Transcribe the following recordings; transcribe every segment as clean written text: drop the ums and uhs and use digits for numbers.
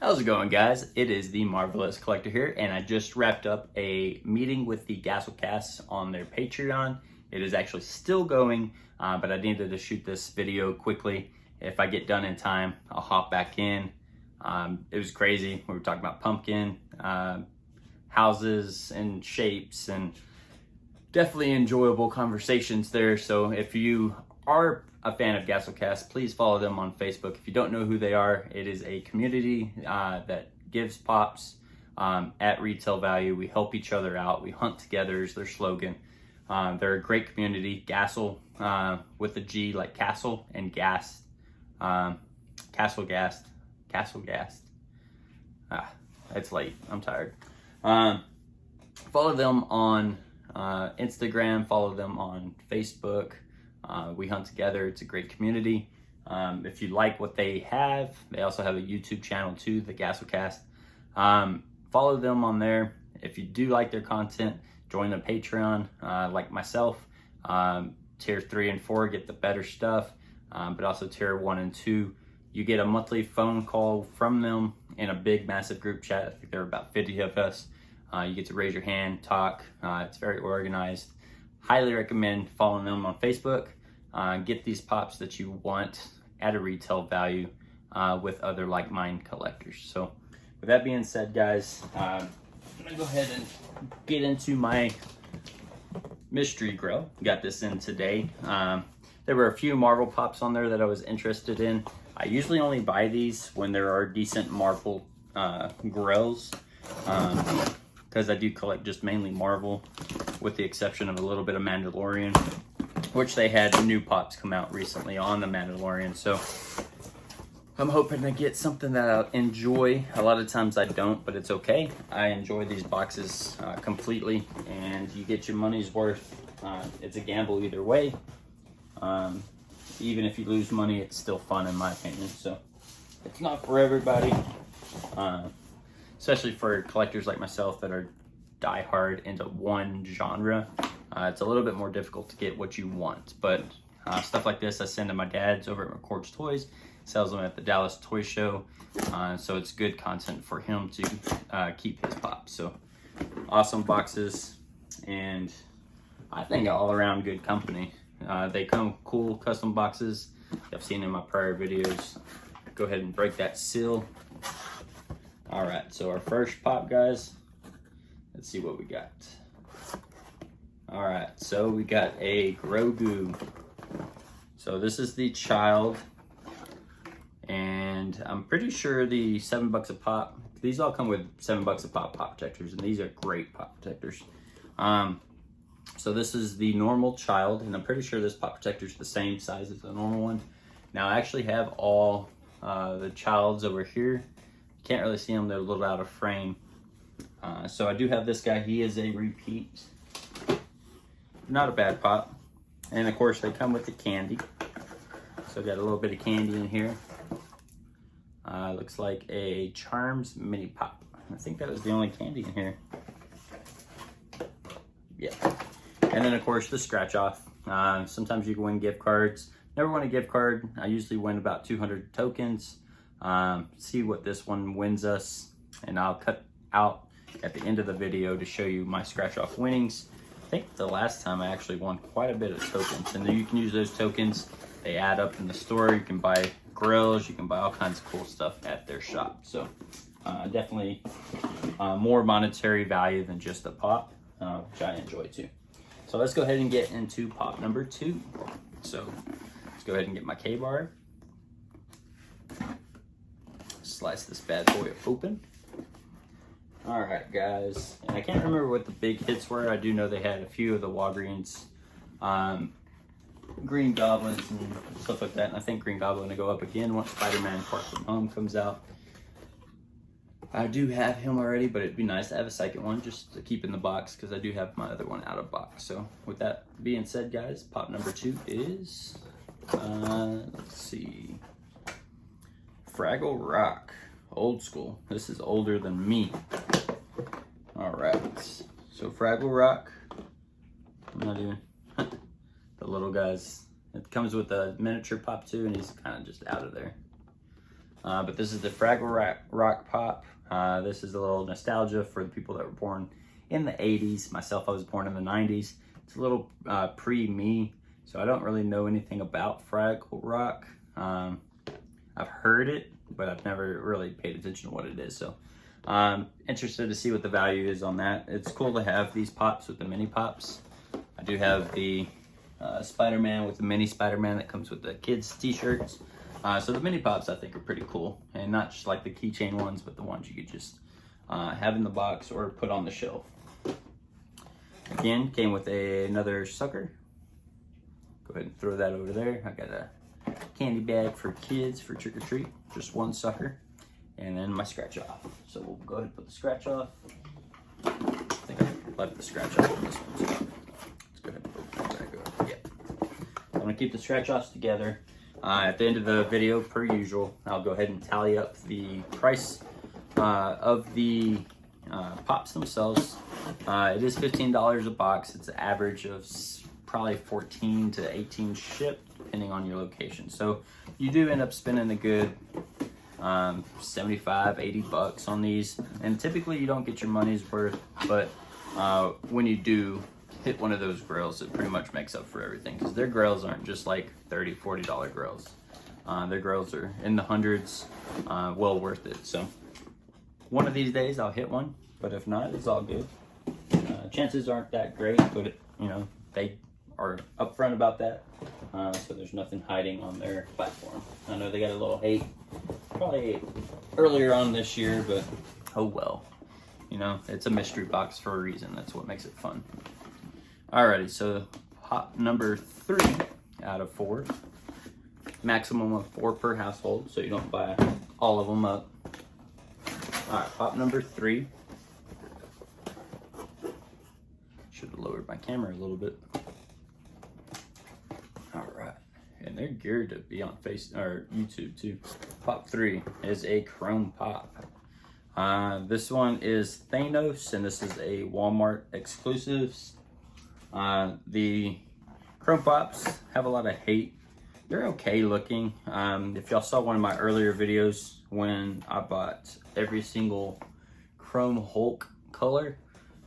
How's it going, guys? It is the Marvelous Collector here, and I just wrapped up a meeting with the Gasolcasts on their Patreon. It is actually still going, but I needed to shoot this video quickly. If I get done in time, I'll hop back in. It was crazy. We were talking about pumpkin, houses and shapes, and definitely enjoyable conversations there. So if you are a fan of Gasolcast, please follow them on Facebook. If you don't know who they are, it is a community that gives pops at retail value. We help each other out. We hunt together is their slogan. They're a great community. Gasol with a G, like castle, and gas. Castle Gast. It's late. I'm tired. Follow them on Instagram. Follow them on Facebook. We hunt together. It's a great community. If you like what they have, they also have a YouTube channel too, the Gasolcast. Follow them on there. If you do like their content, join the Patreon, like myself. Tier 3 and 4 get the better stuff, but also tier 1 and 2, you get a monthly phone call from them in a big, massive group chat. I think there are about 50 of us. You get to raise your hand, talk. It's very organized. Highly recommend following them on Facebook. Get these pops that you want at a retail value with other like-minded collectors. So with that being said, guys, I'm gonna go ahead and get into my Mysterygrail. Got this in today. There were a few Marvel pops on there that I was interested in. I usually only buy these when there are decent Marvel grails, because I do collect just mainly Marvel, with the exception of a little bit of Mandalorian, which they had new pops come out recently on the Mandalorian. So I'm hoping to get something that I'll enjoy. A lot of times I don't, but it's okay. I enjoy these boxes completely, and you get your money's worth. It's a gamble either way. Even if you lose money, it's still fun in my opinion. So it's not for everybody, especially for collectors like myself that are die-hard into one genre. It's a little bit more difficult to get what you want, but stuff like this I send to my dad's over at McCord's Toys. Sells them at the Dallas Toy Show, so it's good content for him to keep his pops. So awesome boxes, and I think all around good company. They come cool custom boxes I've seen in my prior videos. Go ahead and break that seal. All right, so our first pop, guys. Let's see what we got. All right, so we got a Grogu. So this is the child, and I'm pretty sure the $7 a pop. These all come with $7 a pop protectors, and these are great pop protectors. So this is the normal child, and I'm pretty sure this pop protector is the same size as the normal one. Now I actually have all the childs over here. Can't really see them; they're a little out of frame. So I do have this guy. He is a repeat. Not a bad pop. And of course they come with the candy. So got a little bit of candy in here. Looks like a Charms mini pop. I think that was the only candy in here. Yeah. And then of course the scratch off. Sometimes you can win gift cards. Never won a gift card. I usually win about 200 tokens. See what this one wins us. And I'll cut out at the end of the video to show you my scratch off winnings. I think the last time I actually won quite a bit of tokens, and then you can use those tokens. They add up in the store. You can buy grills, you can buy all kinds of cool stuff at their shop. So definitely more monetary value than just a pop, which I enjoy too. So let's go ahead and get into pop number 2. So let's go ahead and get my K-bar. Slice this bad boy open. All right, guys, and I can't remember what the big hits were. I do know they had a few of the Walgreens Green Goblins and stuff like that, and I think Green Goblin will go up again once Spider-Man Far From Home comes out. I do have him already, but it'd be nice to have a second one just to keep in the box, because I do have my other one out of box. So with that being said, guys, pop number 2 is, let's see, Fraggle Rock. Old school. This is older than me. All right. So Fraggle Rock. I'm not even the little guys. It comes with a miniature pop too, and he's kind of just out of there. But this is the Fraggle Rock Pop. This is a little nostalgia for the people that were born in the 80s. Myself, I was born in the 90s. It's a little pre-me, so I don't really know anything about Fraggle Rock. I've heard it, but I've never really paid attention to what it is. So I'm interested to see what the value is on that. It's cool to have these pops with the mini pops. I do have the Spider-Man with the mini Spider-Man that comes with the kids t-shirts. So the mini pops I think are pretty cool, and not just like the keychain ones, but the ones you could just have in the box or put on the shelf. Again, came with another sucker. Go ahead and throw that over there. I got a candy bag for kids for trick or treat, just one sucker, and then my scratch off. So we'll go ahead and put the scratch off. I think I left the scratch off on this one. So let's go ahead and open that back up. Yeah. I'm gonna keep the scratch offs together. At the end of the video, per usual, I'll go ahead and tally up the price of the pops themselves. It is $15 a box. It's an average of probably 14 to 18 shipped, depending on your location. So you do end up spending a good 75, 80 bucks on these. And typically you don't get your money's worth, but when you do hit one of those grails, it pretty much makes up for everything, because their grails aren't just like $30, $40 grails. Their grails are in the hundreds, well worth it. So one of these days I'll hit one, but if not, it's all good. Chances aren't that great, but you know, they are upfront about that, so there's nothing hiding on their platform. I know they got a little hate probably earlier on this year, but oh well. You know, it's a mystery box for a reason. That's what makes it fun. Alrighty, so pop number 3 out of 4. Maximum of 4 per household, so you don't buy all of them up. Alright, pop number 3. Should have lowered my camera a little bit. Alright, and they're geared to be on YouTube too. Pop 3 is a chrome pop. This one is Thanos, and this is a Walmart exclusives. The chrome pops have a lot of hate. They're okay looking. If y'all saw one of my earlier videos when I bought every single chrome Hulk color,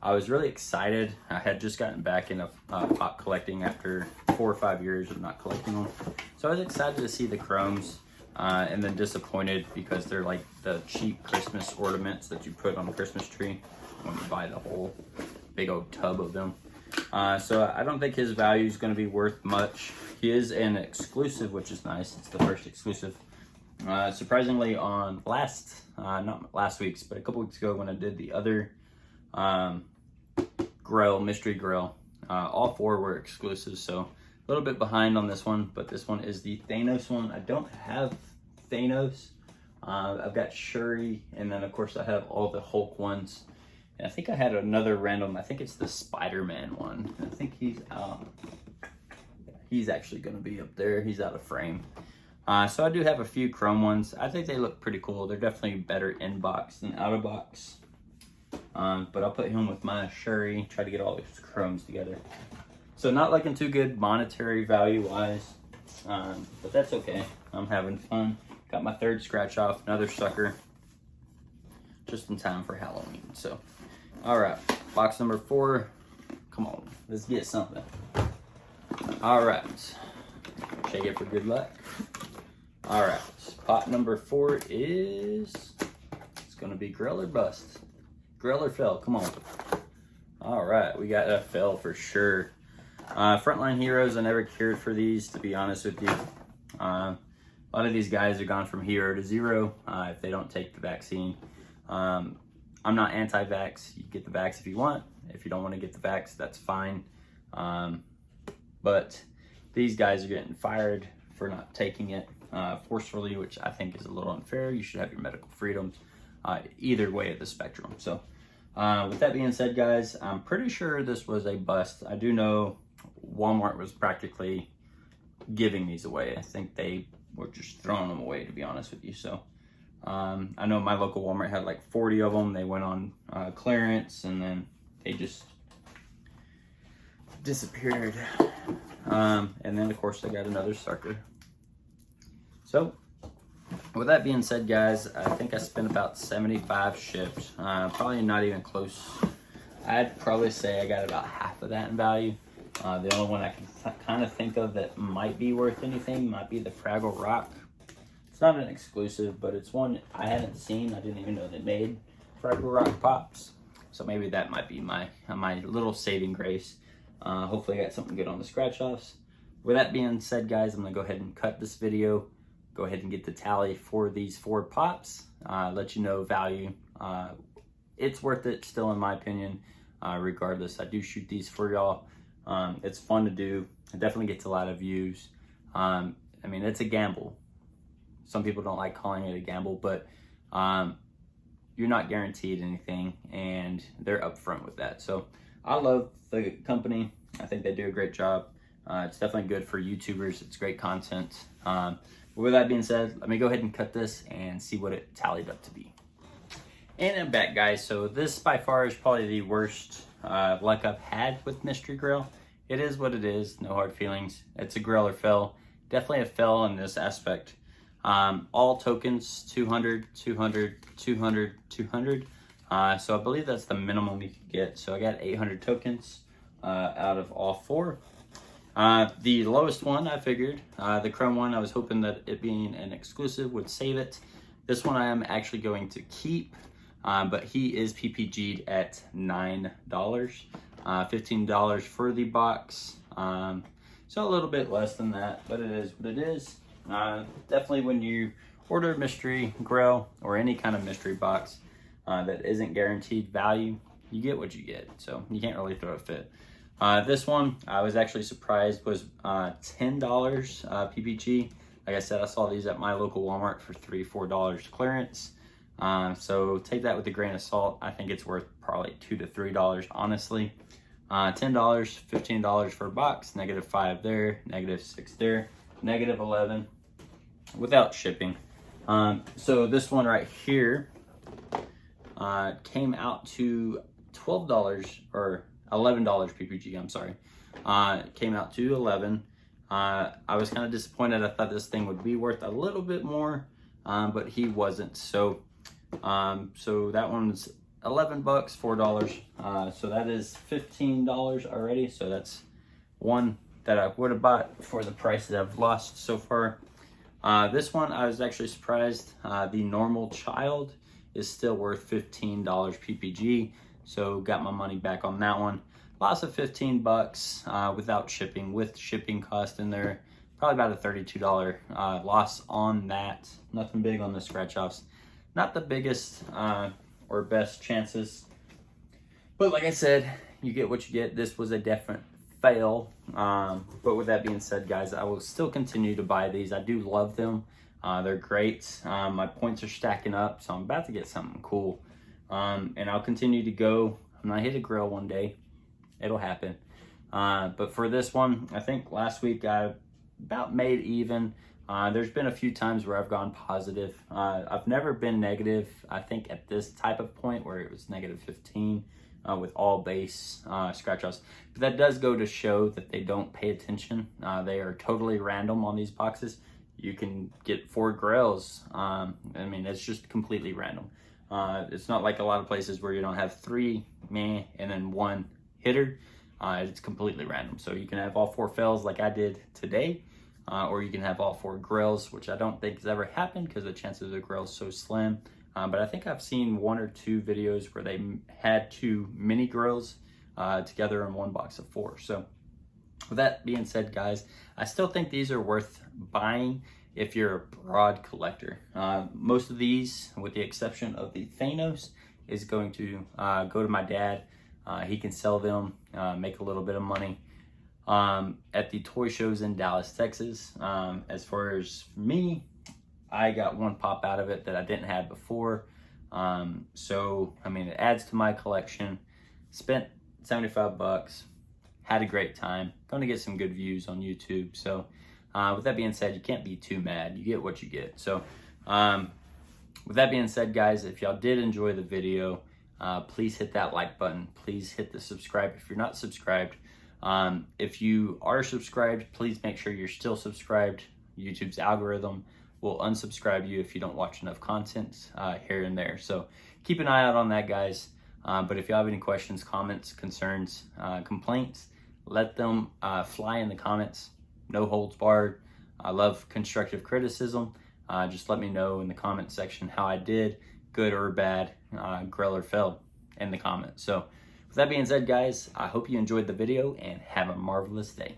I was really excited. I had just gotten back into pop collecting after 4 or 5 years of not collecting them. So I was excited to see the chromes, and then disappointed because they're like the cheap Christmas ornaments that you put on a Christmas tree when you buy the whole big old tub of them. So I don't think his value is going to be worth much. He is an exclusive, which is nice. It's the first exclusive. Surprisingly, on not last week's, but a couple weeks ago when I did the other Grail, Mysterygrail, all 4 were exclusives. So a little bit behind on this one, but this one is the Thanos one. I don't have Thanos. I've got Shuri, and then of course I have all the Hulk ones. And I think I had another random, I think it's the Spider-Man one. I think he's out. He's actually going to be up there. He's out of frame. So I do have a few chrome ones. I think they look pretty cool. They're definitely better in box than out of box. But I'll put him with my Shuri, try to get all these chromes together. So not looking too good monetary value wise, but that's okay. I'm having fun. Got my 3rd scratch off, another sucker, just in time for Halloween. So, all right, box number 4. Come on, let's get something. All right, shake it for good luck. All right, pot number 4 is, it's gonna be Grail or bust. Grail or fail, come on. All right, we got a fail for sure. Frontline heroes, I never cared for these, to be honest with you. A lot of these guys are gone from hero to zero if they don't take the vaccine. I'm not anti-vax. You get the vax if you want. If you don't want to get the vax, that's fine. But these guys are getting fired for not taking it forcefully, which I think is a little unfair. You should have your medical freedoms either way of the spectrum. So with that being said, guys, I'm pretty sure this was a bust. I do know Walmart was practically giving these away. I think they were just throwing them away, to be honest with you. So I know my local Walmart had like 40 of them. They went on clearance, and then they just disappeared. And then of course I got another sucker. So With that being said, guys, I think I spent about 75 shipped. Probably not even close. I'd probably say I got about half of that in value. The only one I can kind of think of that might be worth anything might be the Fraggle Rock. It's not an exclusive, but it's one I hadn't seen. I didn't even know they made Fraggle Rock Pops. So maybe that might be my little saving grace. Hopefully I got something good on the scratch offs. With that being said, guys, I'm gonna go ahead and cut this video. Go ahead and get the tally for these 4 pops. Let you know value. It's worth it still in my opinion. Regardless, I do shoot these for y'all. It's fun to do. It definitely gets a lot of views. I mean, it's a gamble. Some people don't like calling it a gamble, but you're not guaranteed anything, and they're upfront with that. So I love the company. I think they do a great job. It's definitely good for YouTubers. It's great content. With that being said, let me go ahead and cut this and see what it tallied up to be. And I'm back, guys. So this by far is probably the worst luck I've had with Mysterygrail. It is what it is. No hard feelings. It's a grail or fail. Definitely a fail in this aspect. All tokens 200, 200, 200, 200. So I believe that's the minimum you can get. So I got 800 tokens out of all 4. The lowest one, I figured, the chrome one, I was hoping that it being an exclusive would save it. This one I am actually going to keep, but he is PPG'd at $9, $15 for the box. So a little bit less than that, but it is what it is. Definitely when you order Mysterygrail or any kind of mystery box that isn't guaranteed value, you get what you get. So you can't really throw a fit. This one, I was actually surprised, was $10 PPG. Like I said, I saw these at my local Walmart for $3, $4 clearance. So take that with a grain of salt. I think it's worth probably $2 to $3, honestly. $10, $15 for a box, -5 there, -6 there, -11 without shipping. So this one right here came out to $12 or $11 PPG, I'm sorry. Came out to 11. I was kind of disappointed. I thought this thing would be worth a little bit more, but he wasn't. So that one's 11 bucks, $4. So that is $15 already. So that's one that I would have bought for the price that I've lost so far. This one, I was actually surprised. The normal child is still worth $15 PPG. So got my money back on that one. Loss of 15 bucks without shipping, with shipping cost in there. Probably about a $32 loss on that. Nothing big on the scratch offs. Not the biggest or best chances. But like I said, you get what you get. This was a definite fail. But with that being said, guys, I will still continue to buy these. I do love them. They're great. My points are stacking up, so I'm about to get something cool. And I'll continue to go. I'm gonna hit a Grail one day. It'll happen. But for this one, I think last week I about made even. There's been a few times where I've gone positive. I've never been negative. I think at this type of point where it was -15 with all base scratch offs. But that does go to show that they don't pay attention. They are totally random on these boxes. You can get 4 Grails. I mean, it's just completely random. It's not like a lot of places where you don't have 3 meh and then 1 hitter. It's completely random. So you can have all 4 fails like I did today, or you can have all 4 Grails, which I don't think has ever happened because the chances of Grail is so slim. But I think I've seen 1 or 2 videos where they had 2 mini Grails together in one box of 4. So with that being said, guys, I still think these are worth buying if you're a broad collector. Most of these, with the exception of the Thanos, is going to go to my dad. He can sell them, make a little bit of money at the toy shows in Dallas, Texas. As far as me, I got 1 pop out of it that I didn't have before. So, I mean, it adds to my collection. Spent 75 bucks, had a great time. Going to get some good views on YouTube. So, with that being said, you can't be too mad. You get what you get. So, with that being said, guys, if y'all did enjoy the video, please hit that like button. Please hit the subscribe if you're not subscribed. If you are subscribed, please make sure you're still subscribed. YouTube's algorithm will unsubscribe you if you don't watch enough content here and there. So keep an eye out on that, guys. But if you have any questions, comments, concerns, complaints, let them fly in the comments. No holds barred. I love constructive criticism. Just let me know in the comment section how I did, good or bad, Grail or failed, in the comments. So with that being said, guys, I hope you enjoyed the video and have a marvelous day.